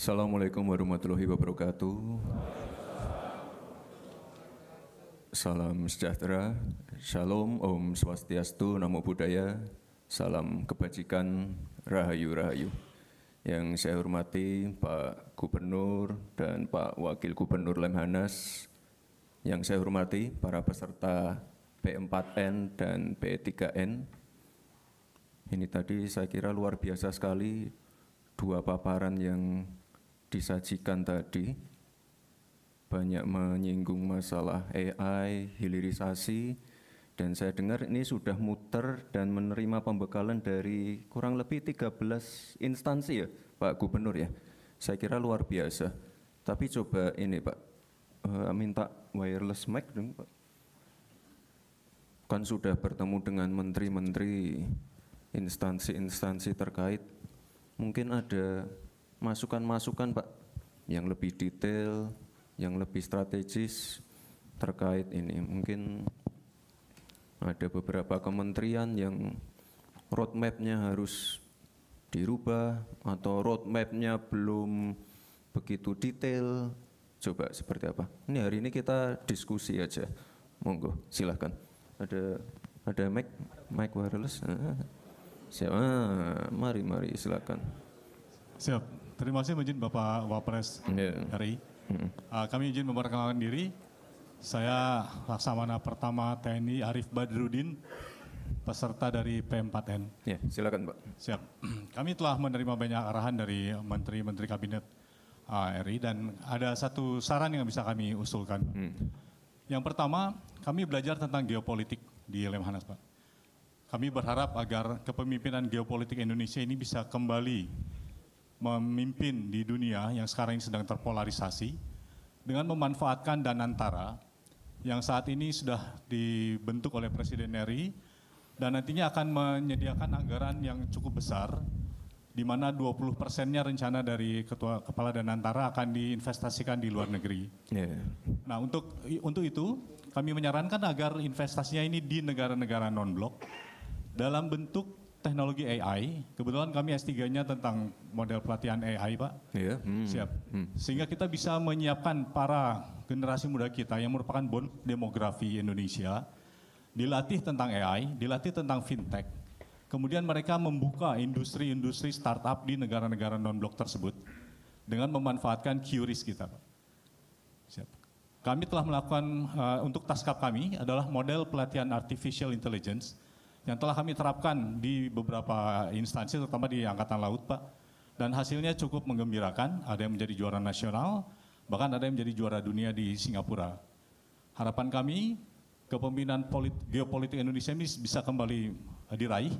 Assalamualaikum warahmatullahi wabarakatuh. Salam sejahtera, Shalom, Om Swastiastu, Namo Buddhaya, salam kebajikan, Rahayu Rahayu. Yang saya hormati Pak Gubernur dan Pak Wakil Gubernur Lemhanas, yang saya hormati para peserta P4N dan P3N. Ini tadi saya kira luar biasa sekali, dua paparan yang disajikan tadi, banyak menyinggung masalah AI, hilirisasi, dan saya dengar ini sudah muter dan menerima pembekalan dari kurang lebih 13 instansi ya Pak Gubernur ya. Saya kira luar biasa. Tapi coba ini Pak, minta wireless mic dong Pak. Kan sudah bertemu dengan menteri-menteri, instansi-instansi terkait, mungkin ada masukan-masukan Pak yang lebih detail, yang lebih strategis terkait ini. Mungkin ada beberapa kementerian yang roadmap-nya harus dirubah atau roadmap-nya belum begitu detail. Coba seperti apa? Ini hari ini kita diskusi aja. Monggo, silahkan. Ada mic wireless. Siap. Mari silakan. Siap. Terima kasih izin Bapak Wapres RI. Kami izin memperkenalkan diri. Saya Laksamana Pertama TNI Arif Badrudin, peserta dari P4N. Ya, silakan Pak. Siap. Kami telah menerima banyak arahan dari Menteri-Menteri Kabinet RI dan ada satu saran yang bisa kami usulkan. Yang pertama, kami belajar tentang geopolitik di Lemhanas Pak. Kami berharap agar kepemimpinan geopolitik Indonesia ini bisa kembali memimpin di dunia yang sekarang ini sedang terpolarisasi dengan memanfaatkan Danantara yang saat ini sudah dibentuk oleh Presiden RI dan nantinya akan menyediakan anggaran yang cukup besar di mana 20%-nya rencana dari Kepala Danantara akan diinvestasikan di luar negeri. Nah, untuk itu kami menyarankan agar investasinya ini di negara-negara non-blok dalam bentuk teknologi AI. Kebetulan kami S3-nya tentang model pelatihan AI, Pak. Siap. Sehingga kita bisa menyiapkan para generasi muda kita yang merupakan bonus demografi Indonesia, dilatih tentang AI, dilatih tentang fintech. Kemudian mereka membuka industri-industri startup di negara-negara non-blok tersebut dengan memanfaatkan QRIS kita, Pak. Siap. Kami telah melakukan, untuk taskap kami adalah model pelatihan artificial intelligence yang telah kami terapkan di beberapa instansi, terutama di Angkatan Laut, Pak. Dan hasilnya cukup menggembirakan, ada yang menjadi juara nasional, bahkan ada yang menjadi juara dunia di Singapura. Harapan kami, kepemimpinan geopolitik Indonesia ini bisa kembali diraih.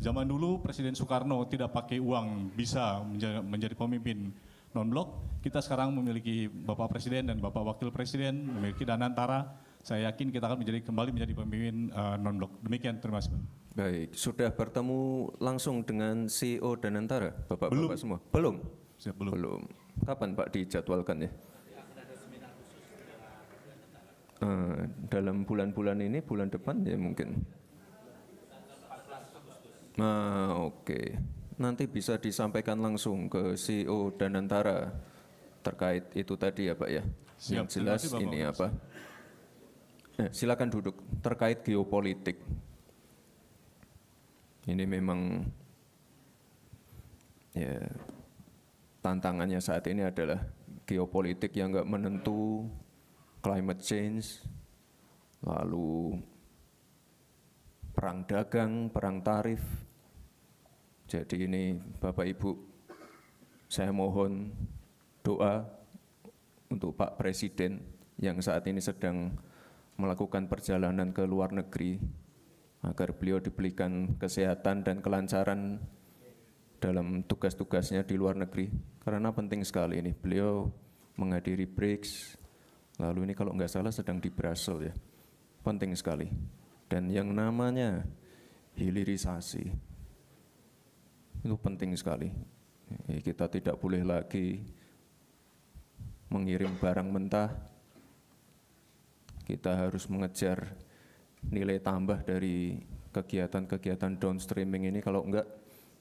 Zaman dulu Presiden Soekarno tidak pakai uang bisa menjadi pemimpin non-blok. Kita sekarang memiliki Bapak Presiden dan Bapak Wakil Presiden, memiliki Danantara. Saya yakin kita akan kembali menjadi pemimpin non-blok. Demikian, terima kasih. Baik, sudah bertemu langsung dengan CEO Danantara, Bapak-Bapak semua? Belum. Siap, belum. Belum. Kapan Pak dijadwalkan ya? Dalam bulan-bulan ini, bulan depan ya mungkin. Oke. Nanti bisa disampaikan langsung ke CEO Danantara terkait itu tadi ya Pak ya? Siap, yang jelas ini apa? Silakan duduk. Terkait geopolitik, ini memang ya tantangannya saat ini adalah geopolitik yang nggak menentu, climate change, lalu perang dagang, perang tarif. Jadi ini Bapak Ibu, saya mohon doa untuk Pak Presiden yang saat ini sedang melakukan perjalanan ke luar negeri, agar beliau diberikan kesehatan dan kelancaran dalam tugas-tugasnya di luar negeri. Karena penting sekali ini, beliau menghadiri BRICS, lalu ini kalau nggak salah sedang di Brussels ya. Penting sekali. Dan yang namanya hilirisasi, itu penting sekali. Kita tidak boleh lagi mengirim barang mentah. Kita harus mengejar nilai tambah dari kegiatan-kegiatan downstreaming ini. Kalau enggak,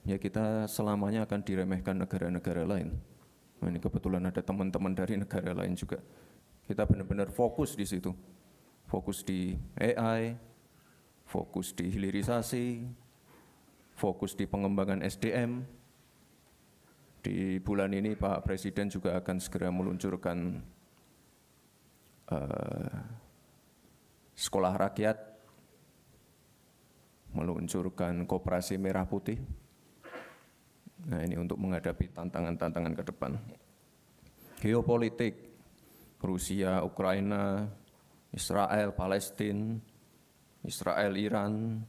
ya kita selamanya akan diremehkan negara-negara lain. Nah, ini kebetulan ada teman-teman dari negara lain juga. Kita benar-benar fokus di situ. Fokus di AI, fokus di hilirisasi, fokus di pengembangan SDM. Di bulan ini Pak Presiden juga akan segera meluncurkan sekolah rakyat, meluncurkan koperasi merah putih. Nah, ini untuk menghadapi tantangan-tantangan ke depan. Geopolitik, Rusia, Ukraina, Israel, Palestina, Israel, Iran,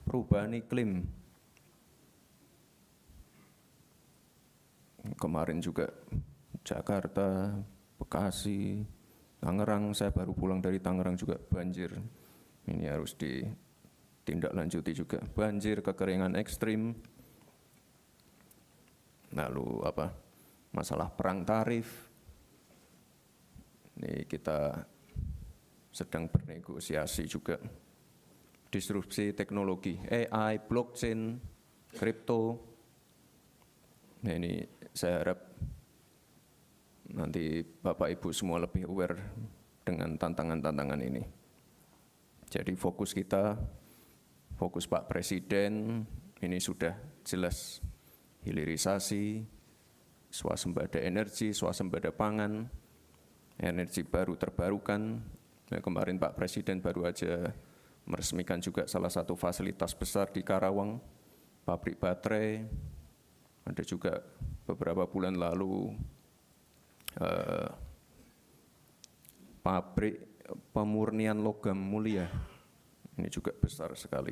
perubahan iklim. Kemarin juga Jakarta, Bekasi, Tangerang, saya baru pulang dari Tangerang juga banjir. Ini harus ditindaklanjuti juga. Banjir, kekeringan ekstrim, lalu masalah perang tarif. Ini kita sedang bernegosiasi juga. Disrupsi teknologi, AI, blockchain, kripto. Nah, ini saya harap nanti Bapak Ibu semua lebih aware dengan tantangan-tantangan ini. Jadi fokus kita, fokus Pak Presiden, ini sudah jelas. Hilirisasi, swasembada energi, swasembada pangan, energi baru terbarukan. Nah, kemarin Pak Presiden baru aja meresmikan juga salah satu fasilitas besar di Karawang, pabrik baterai. Ada juga beberapa bulan lalu pabrik pemurnian logam mulia. Ini juga besar sekali.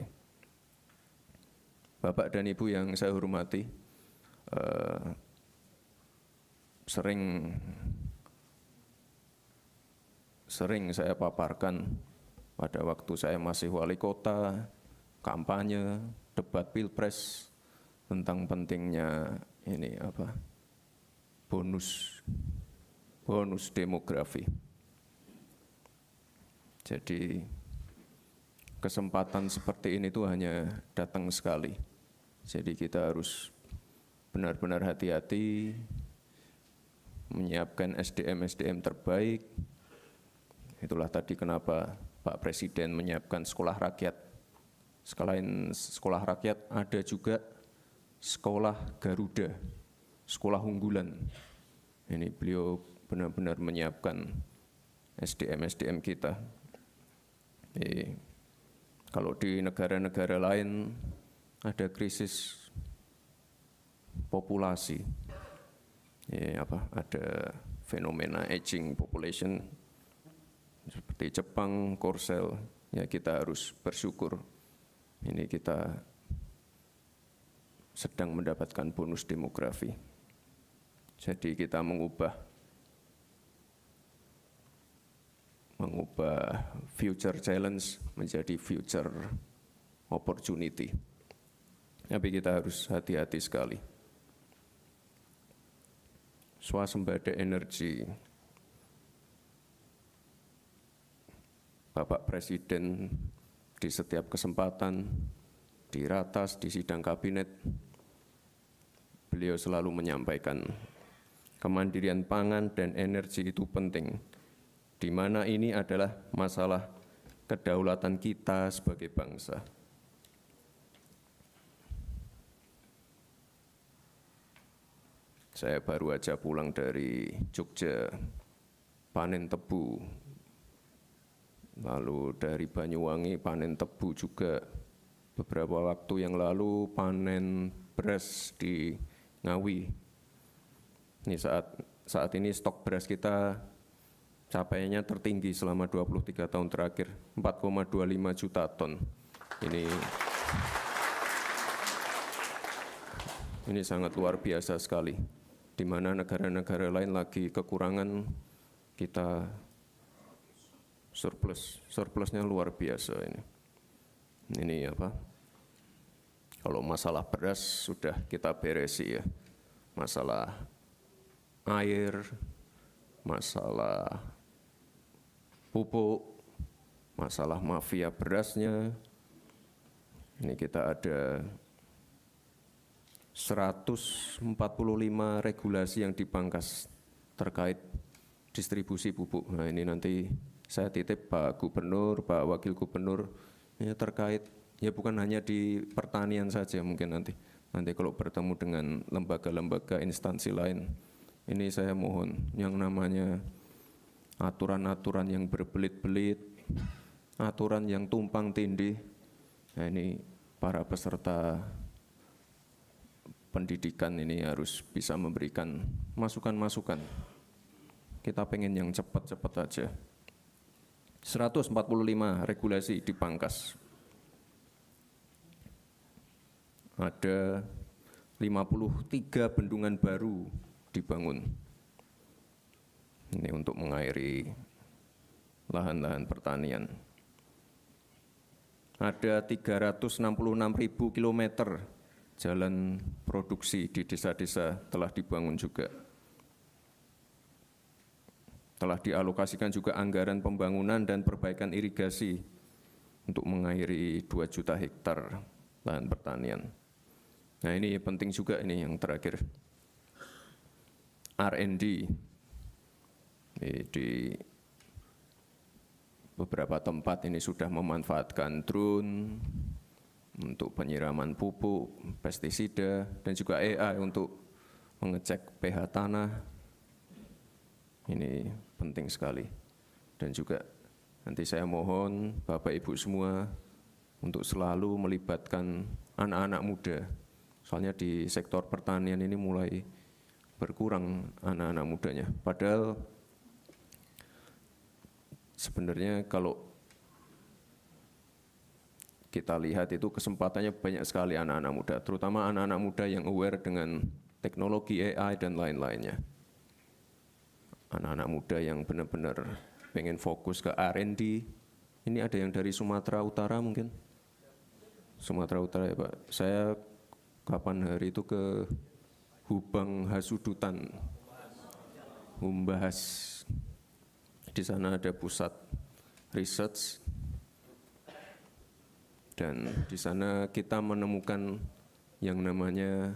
Bapak dan Ibu yang saya hormati, sering saya paparkan pada waktu saya masih wali kota, kampanye, debat pilpres tentang pentingnya ini bonus demografi. Jadi kesempatan seperti ini tuh hanya datang sekali. Jadi kita harus benar-benar hati-hati, menyiapkan SDM terbaik. Itulah tadi kenapa Pak Presiden menyiapkan sekolah rakyat. Selain sekolah rakyat, ada juga sekolah Garuda, sekolah unggulan. Ini beliau benar-benar menyiapkan SDM kita. Kalau di negara-negara lain ada krisis populasi, ada fenomena aging population seperti Jepang, Korsel, ya kita harus bersyukur. Ini kita sedang mendapatkan bonus demografi. Jadi kita mengubah future challenge menjadi future opportunity. Tapi kita harus hati-hati sekali. Swasembada energi. Bapak Presiden di setiap kesempatan, di ratas, di sidang kabinet, beliau selalu menyampaikan kemandirian pangan dan energi itu penting, di mana ini adalah masalah kedaulatan kita sebagai bangsa. Saya baru aja pulang dari Jogja, panen tebu. Lalu dari Banyuwangi panen tebu juga. Beberapa waktu yang lalu panen beras di Ngawi. Ini saat ini stok beras kita capaiannya tertinggi selama 23 tahun terakhir, 4,25 juta ton. Ini sangat luar biasa sekali. Di mana negara-negara lain lagi kekurangan, kita surplusnya luar biasa ini. Ini kalau masalah beras sudah kita beresi ya. Masalah air, masalah pupuk, masalah mafia berasnya. Ini kita ada 145 regulasi yang dipangkas terkait distribusi pupuk. Nah ini nanti saya titip Pak Gubernur, Pak Wakil Gubernur, ini terkait ya bukan hanya di pertanian saja mungkin nanti kalau bertemu dengan lembaga-lembaga instansi lain, ini saya mohon yang namanya aturan-aturan yang berbelit-belit, aturan yang tumpang tindih, nah ini para peserta pendidikan ini harus bisa memberikan masukan-masukan. Kita pengen yang cepat-cepat aja. 145 regulasi dipangkas. Ada 53 bendungan baru dibangun. Ini untuk mengairi lahan-lahan pertanian. Ada 366.000 kilometer jalan produksi di desa-desa telah dibangun juga. Telah dialokasikan juga anggaran pembangunan dan perbaikan irigasi untuk mengairi 2 juta hektar lahan pertanian. Nah ini penting juga ini yang terakhir. R&D di beberapa tempat ini sudah memanfaatkan drone untuk penyiraman pupuk, pestisida, dan juga AI untuk mengecek pH tanah. Ini penting sekali. Dan juga nanti saya mohon Bapak Ibu semua untuk selalu melibatkan anak-anak muda. Soalnya di sektor pertanian ini mulai berkurang anak-anak mudanya. Padahal sebenarnya kalau kita lihat itu kesempatannya banyak sekali anak-anak muda, terutama anak-anak muda yang aware dengan teknologi AI dan lain-lainnya. Anak-anak muda yang benar-benar pengen fokus ke R&D. Ini ada yang dari Sumatera Utara mungkin? Sumatera Utara ya Pak. Saya kapan hari itu ke Hubang Hasudutan, Humbahas. Di sana ada pusat research dan di sana kita menemukan yang namanya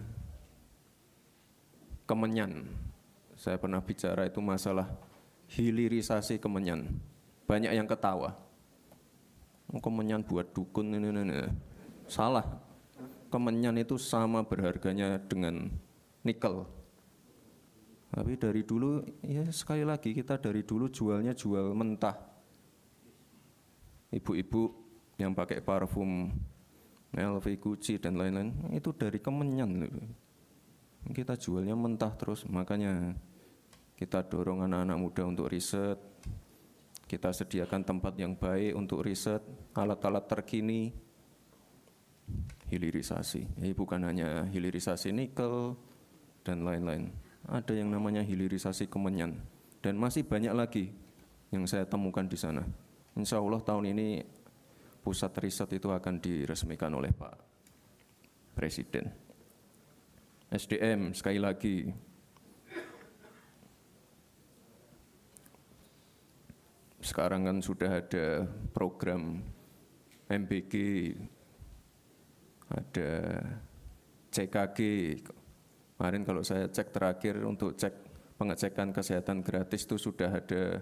kemenyan. Saya pernah bicara itu masalah hilirisasi kemenyan. Banyak yang ketawa. Kemenyan buat dukun ini. Salah. Kemenyan itu sama berharganya dengan nikel. Tapi dari dulu, ya sekali lagi kita dari dulu jualnya jual mentah. Ibu-ibu yang pakai parfum LV, Gucci dan lain-lain, itu dari kemenyan. Kita jualnya mentah terus, makanya kita dorong anak-anak muda untuk riset. Kita sediakan tempat yang baik untuk riset, alat-alat terkini. Hilirisasi, bukan hanya hilirisasi nikel dan lain-lain. Ada yang namanya hilirisasi kemenyan dan masih banyak lagi yang saya temukan di sana. Insya Allah tahun ini pusat riset itu akan diresmikan oleh Pak Presiden. SDM sekali lagi. Sekarang kan sudah ada program MBG, ada CKG. Kemarin kalau saya cek terakhir untuk cek pengecekan kesehatan gratis itu sudah ada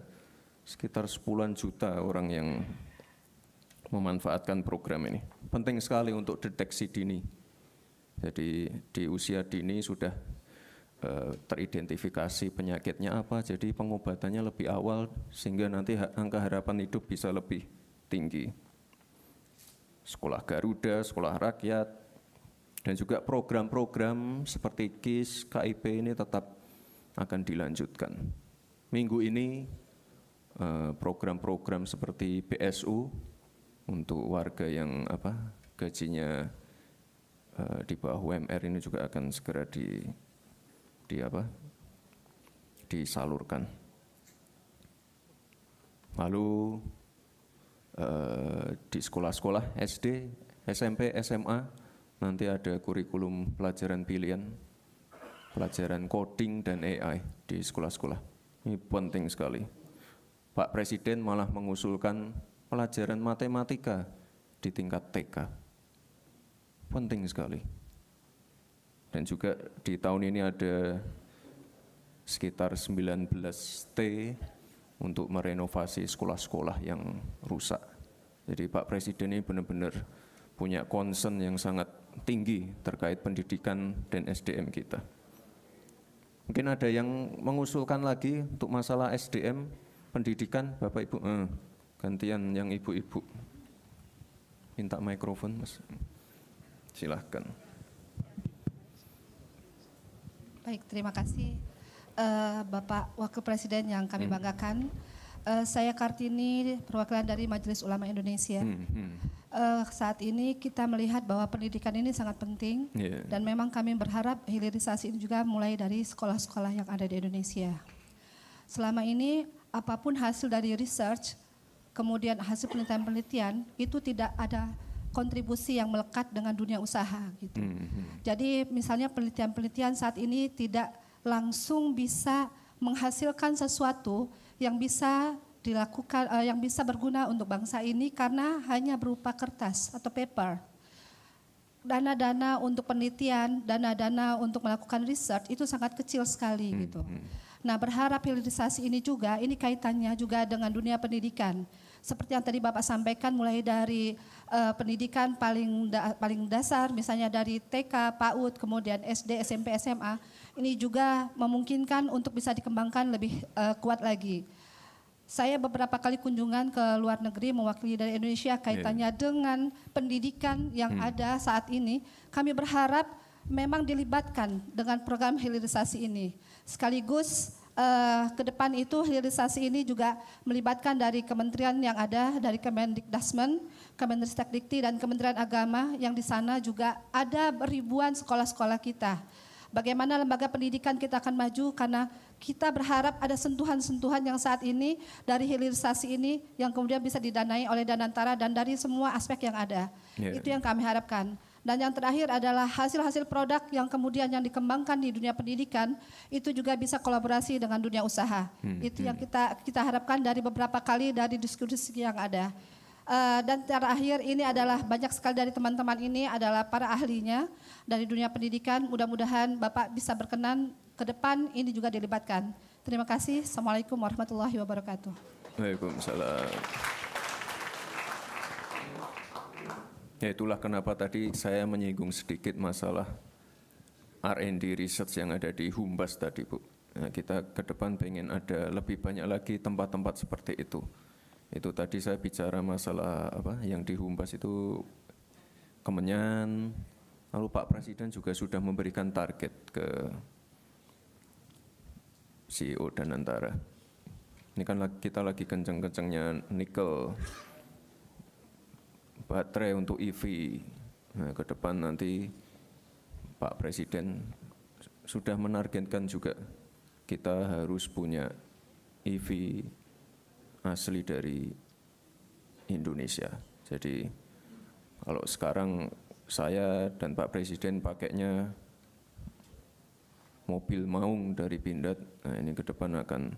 sekitar 10 juta orang yang memanfaatkan program ini. Penting sekali untuk deteksi dini. Jadi di usia dini sudah teridentifikasi penyakitnya apa, jadi pengobatannya lebih awal sehingga nanti angka harapan hidup bisa lebih tinggi. Sekolah Garuda, sekolah rakyat, dan juga program-program seperti KIS, KIP ini tetap akan dilanjutkan. Minggu ini program-program seperti BSU untuk warga yang gajinya di bawah UMR ini juga akan segera disalurkan. Lalu di sekolah-sekolah SD, SMP, SMA nanti ada kurikulum pelajaran pilihan, pelajaran coding dan AI di sekolah-sekolah. Ini penting sekali. Pak Presiden malah mengusulkan pelajaran matematika di tingkat TK. Penting sekali. Dan juga di tahun ini ada sekitar 19 T untuk merenovasi sekolah-sekolah yang rusak. Jadi Pak Presiden ini benar-benar punya concern yang sangat tinggi terkait pendidikan dan SDM kita. Mungkin ada yang mengusulkan lagi untuk masalah SDM, pendidikan, Bapak Ibu. Gantian yang ibu-ibu. Minta mikrofon, Mas. Silahkan. Baik, terima kasih Bapak Wakil Presiden yang kami banggakan. Saya Kartini, perwakilan dari Majelis Ulama Indonesia. Saat ini kita melihat bahwa pendidikan ini sangat penting dan memang kami berharap hilirisasi ini juga mulai dari sekolah-sekolah yang ada di Indonesia. Selama ini apapun hasil dari research, kemudian hasil penelitian-penelitian itu tidak ada kontribusi yang melekat dengan dunia usaha gitu. Jadi misalnya penelitian-penelitian saat ini tidak langsung bisa menghasilkan sesuatu yang bisa dilakukan, yang bisa berguna untuk bangsa ini karena hanya berupa kertas atau paper. Dana-dana untuk penelitian, dana-dana untuk melakukan research itu sangat kecil sekali gitu. Nah, berharap hilirisasi ini juga, ini kaitannya juga dengan dunia pendidikan. Seperti yang tadi Bapak sampaikan, mulai dari pendidikan paling dasar, misalnya dari TK, PAUD, kemudian SD, SMP, SMA, ini juga memungkinkan untuk bisa dikembangkan lebih kuat lagi. Saya beberapa kali kunjungan ke luar negeri mewakili dari Indonesia kaitannya dengan pendidikan yang ada saat ini. Kami berharap memang dilibatkan dengan program hilirisasi ini. Sekaligus ke depan itu hilirisasi ini juga melibatkan dari kementerian yang ada, dari Kemendikdasmen, Kemendristekdikti dan Kementerian Agama yang di sana juga ada ribuan sekolah-sekolah kita. Bagaimana lembaga pendidikan kita akan maju karena kita berharap ada sentuhan-sentuhan yang saat ini dari hilirisasi ini yang kemudian bisa didanai oleh Danantara dan dari semua aspek yang ada. Itu yang kami harapkan. Dan yang terakhir adalah hasil-hasil produk yang kemudian yang dikembangkan di dunia pendidikan itu juga bisa kolaborasi dengan dunia usaha. Itu yang kita harapkan dari beberapa kali dari diskusi yang ada. Dan terakhir ini adalah banyak sekali dari teman-teman ini adalah para ahlinya dari dunia pendidikan. Mudah-mudahan Bapak bisa berkenan ke depan ini juga dilibatkan. Terima kasih. Assalamualaikum warahmatullahi wabarakatuh. Waalaikumsalam. Ya, itulah kenapa tadi saya menyinggung sedikit masalah R&D research yang ada di Humbas tadi, Bu. Nah, kita ke depan pengen ada lebih banyak lagi tempat-tempat seperti itu. Itu tadi saya bicara masalah yang di Humbas itu Kemenyan, lalu Pak Presiden juga sudah memberikan target ke CEO Danantara. Ini kan kita lagi kenceng-kencengnya nikel, baterai untuk EV. Nah, ke depan nanti Pak Presiden sudah menargetkan juga kita harus punya EV asli dari Indonesia. Jadi kalau sekarang saya dan Pak Presiden pakainya mobil maung dari Pindad, nah ini ke depan akan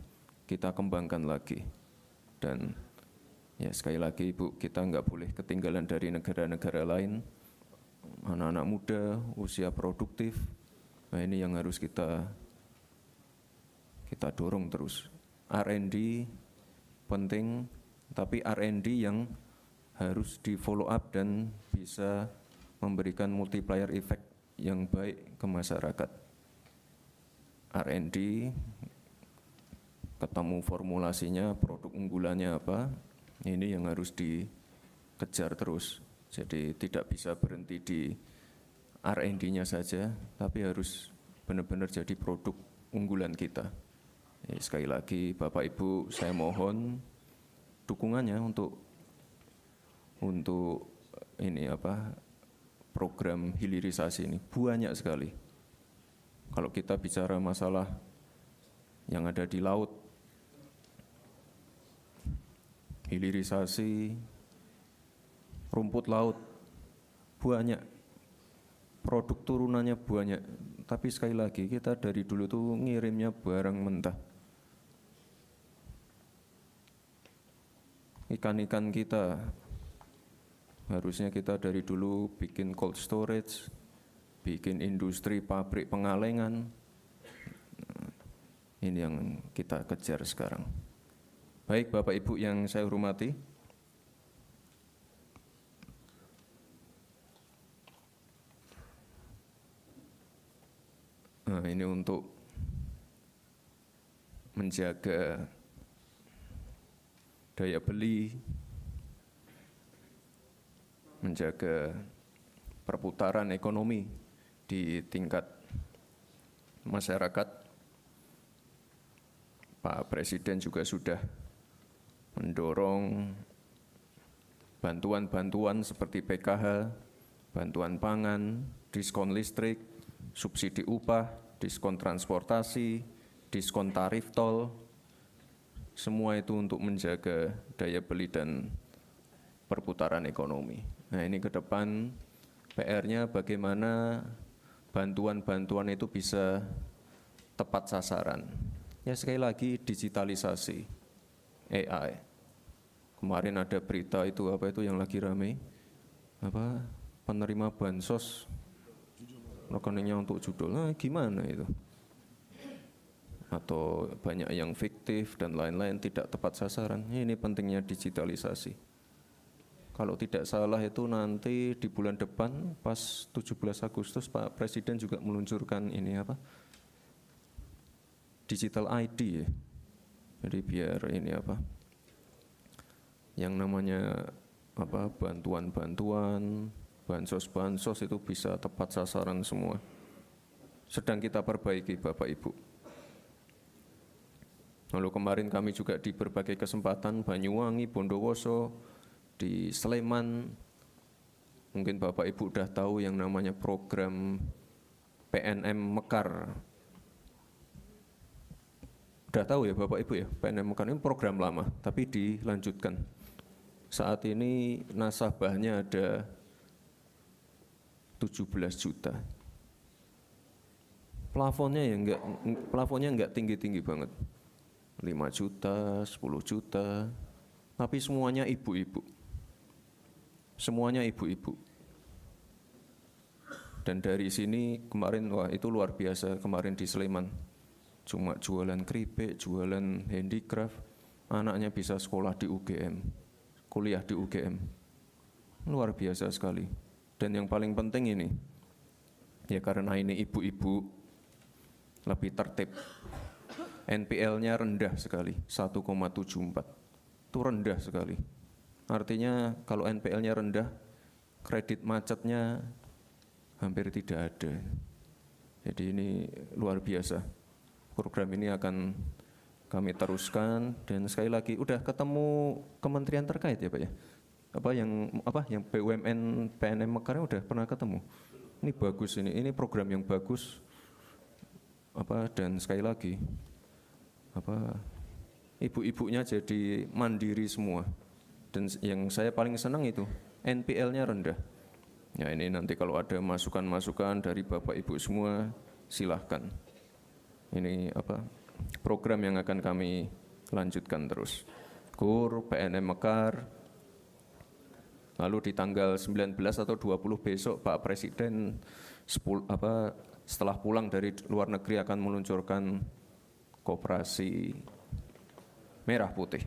kita kembangkan lagi. Dan ya sekali lagi Ibu, kita nggak boleh ketinggalan dari negara-negara lain. Anak-anak muda, usia produktif, nah ini yang harus kita dorong terus. R&D penting, tapi R&D yang harus di follow up dan bisa memberikan multiplier effect yang baik ke masyarakat. R&D, ketemu formulasinya, produk unggulannya apa, ini yang harus dikejar terus. Jadi tidak bisa berhenti di R&D-nya saja, tapi harus benar-benar jadi produk unggulan kita. Sekali lagi Bapak Ibu, saya mohon dukungannya untuk ini program hilirisasi ini banyak sekali. Kalau kita bicara masalah yang ada di laut, hilirisasi, rumput laut banyak, produk turunannya banyak. Tapi sekali lagi kita dari dulu tuh ngirimnya barang mentah. Ikan-ikan kita harusnya kita dari dulu bikin cold storage, bikin industri pabrik pengalengan. Ini yang kita kejar sekarang. Baik Bapak Ibu yang saya hormati, nah, ini untuk menjaga daya beli, menjaga perputaran ekonomi di tingkat masyarakat. Pak Presiden juga sudah mendorong bantuan-bantuan seperti PKH, bantuan pangan, diskon listrik, subsidi upah, diskon transportasi, diskon tarif tol, semua itu untuk menjaga daya beli dan perputaran ekonomi. Nah, ini ke depan PR-nya bagaimana bantuan-bantuan itu bisa tepat sasaran. Ya sekali lagi digitalisasi, AI. Kemarin ada berita itu apa itu yang lagi rame, apa penerima bansos rekeningnya untuk judul, nah gimana itu? Atau banyak yang fiktif dan lain-lain tidak tepat sasaran. Ini pentingnya digitalisasi. Kalau tidak salah itu nanti di bulan depan pas 17 Agustus Pak Presiden juga meluncurkan ini apa? Digital ID ya. Jadi biar ini apa? Yang namanya apa bantuan-bantuan, bansos-bansos itu bisa tepat sasaran semua. Sedang kita perbaiki Bapak Ibu. Lalu kemarin kami juga di berbagai kesempatan Banyuwangi, Bondowoso, di Sleman, mungkin Bapak Ibu udah tahu yang namanya program PNM Mekar. Udah tahu ya Bapak Ibu ya, PNM Mekar ini program lama, tapi dilanjutkan. Saat ini nasabahnya ada 17 juta. Plafonnya enggak tinggi-tinggi banget. 5 juta, 10 juta, tapi semuanya ibu-ibu. Semuanya ibu-ibu. Dan dari sini kemarin, wah itu luar biasa, kemarin di Sleman. Cuma jualan keripik, jualan handicraft, anaknya bisa sekolah di UGM, kuliah di UGM. Luar biasa sekali. Dan yang paling penting ini, ya karena ini ibu-ibu, lebih tertib. NPL-nya rendah sekali, 1,74. Itu rendah sekali. Artinya kalau NPL-nya rendah, kredit macetnya hampir tidak ada. Jadi ini luar biasa. Program ini akan kami teruskan dan sekali lagi udah ketemu kementerian terkait ya Pak ya. Yang BUMN PNM Mekar udah pernah ketemu. Ini bagus ini program yang bagus. Dan sekali lagi ibu-ibunya jadi mandiri semua. Dan yang saya paling senang itu NPL-nya rendah. Ya ini nanti kalau ada masukan-masukan dari Bapak Ibu semua silahkan. Ini program yang akan kami lanjutkan terus. KUR, PNM Mekar. Lalu di tanggal 19 atau 20 besok Pak Presiden setelah pulang dari luar negeri akan meluncurkan koperasi merah putih.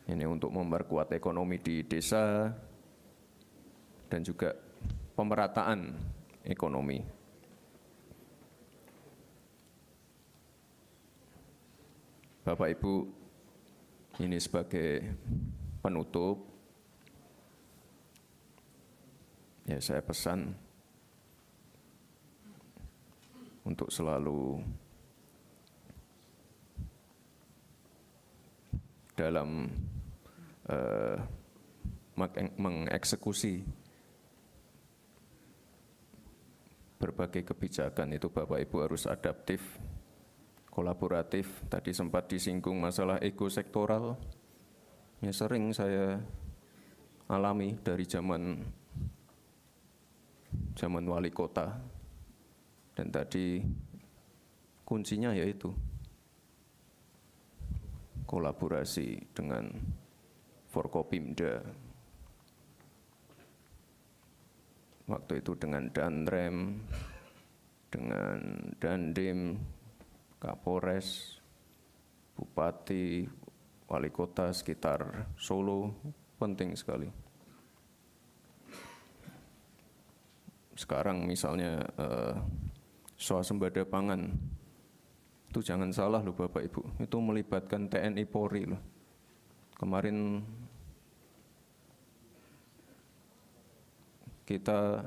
Ini untuk memperkuat ekonomi di desa dan juga pemerataan ekonomi. Bapak Ibu, ini sebagai penutup, ya saya pesan untuk selalu dalam mengeksekusi berbagai kebijakan itu Bapak Ibu harus adaptif, kolaboratif. Tadi sempat disinggung masalah ego sektoral. Ya sering saya alami dari zaman wali kota. Dan tadi kuncinya yaitu kolaborasi dengan Forkopimda. waktu itu dengan Danrem, dengan Dandim, Kapolres, Bupati, Wali Kota sekitar Solo, penting sekali. Sekarang misalnya swasembada pangan, itu jangan salah loh Bapak Ibu, itu melibatkan TNI Polri loh. Kemarin kita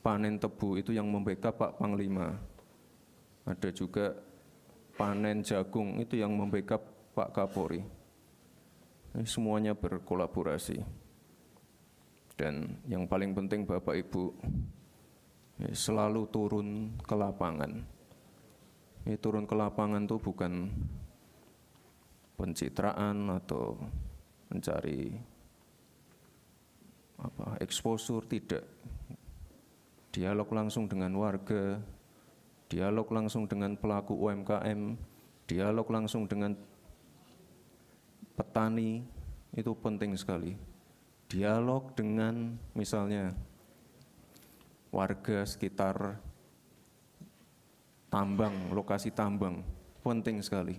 panen tebu itu yang membackup Pak Panglima. Ada juga panen jagung itu yang membackup Pak Kapolri. Ini semuanya berkolaborasi. Dan yang paling penting Bapak Ibu, selalu turun ke lapangan. Ini turun ke lapangan itu bukan pencitraan atau mencari exposure, tidak. Dialog langsung dengan warga, dialog langsung dengan pelaku UMKM, dialog langsung dengan petani, itu penting sekali. Dialog dengan misalnya warga sekitar tambang, lokasi tambang, penting sekali.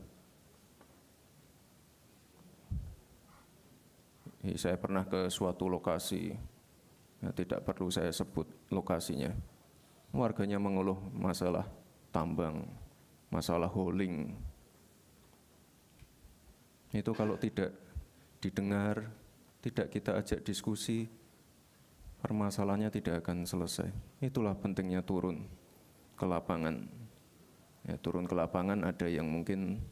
Saya pernah ke suatu lokasi, tidak perlu saya sebut lokasinya. Warganya mengeluh masalah tambang, masalah hauling. Itu kalau tidak didengar, tidak kita ajak diskusi, permasalahannya tidak akan selesai. Itulah pentingnya turun ke lapangan. Ya, turun ke lapangan ada yang mungkin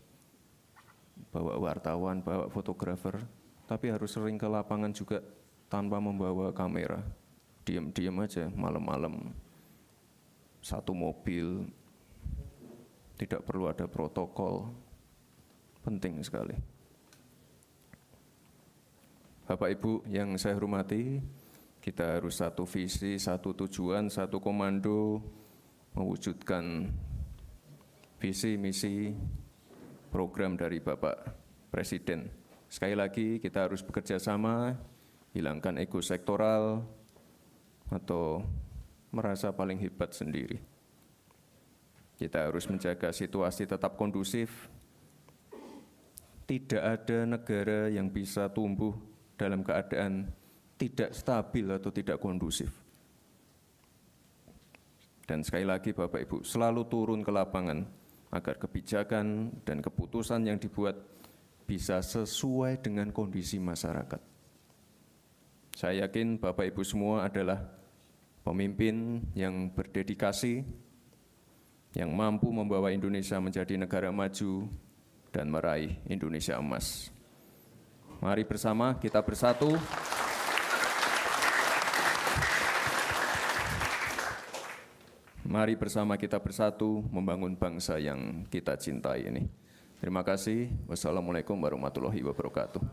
bawa wartawan, bawa fotografer, tapi harus sering ke lapangan juga tanpa membawa kamera. Diam-diam aja malam-malam, satu mobil, tidak perlu ada protokol, penting sekali. Bapak Ibu yang saya hormati, kita harus satu visi, satu tujuan, satu komando, mewujudkan visi, misi, program dari Bapak Presiden. Sekali lagi kita harus bekerja sama, hilangkan ego sektoral atau merasa paling hebat sendiri. Kita harus menjaga situasi tetap kondusif. Tidak ada negara yang bisa tumbuh dalam keadaan tidak stabil atau tidak kondusif. Dan sekali lagi Bapak Ibu, selalu turun ke lapangan agar kebijakan dan keputusan yang dibuat bisa sesuai dengan kondisi masyarakat. Saya yakin Bapak Ibu semua adalah pemimpin yang berdedikasi, yang mampu membawa Indonesia menjadi negara maju dan meraih Indonesia emas. Mari bersama kita bersatu. Mari bersama kita bersatu membangun bangsa yang kita cintai ini. Terima kasih. Wassalamualaikum warahmatullahi wabarakatuh.